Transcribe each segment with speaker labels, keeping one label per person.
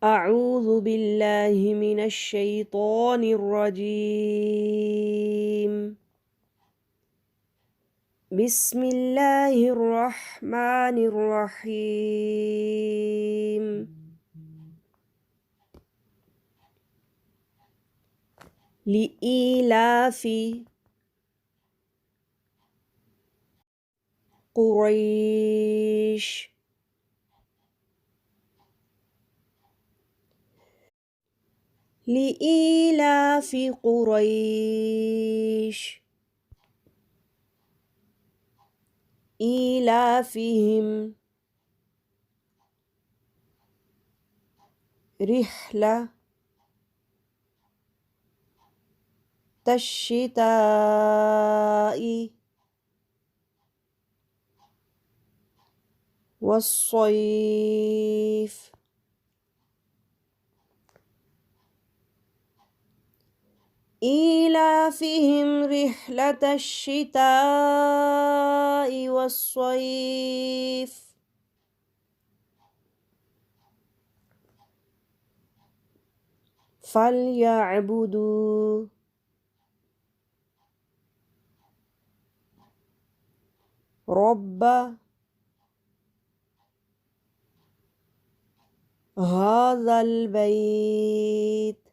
Speaker 1: أعوذ بالله من الشيطان الرجيم. بسم الله الرحمن الرحيم. لإيلاف قريش لإيلاف قريش إيلافهم رحلة الشتاء والصيف إيلافهم رحلة الشتاء والصيف فليعبدوا رب هذا البيت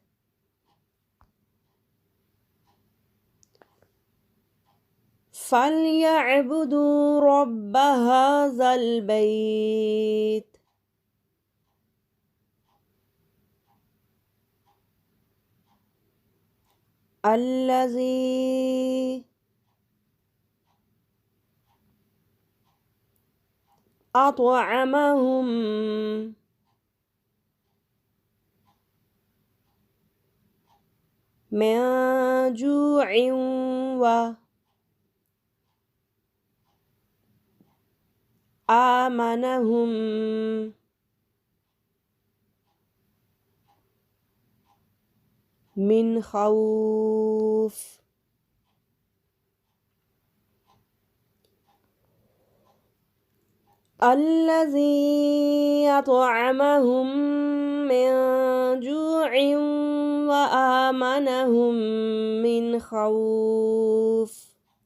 Speaker 1: فليعبدوا رب هذا البيت الذي أطعمهم من جوع وآمنهم من خوف. الذي أطعمهم من جوع وآمنهم من خوف.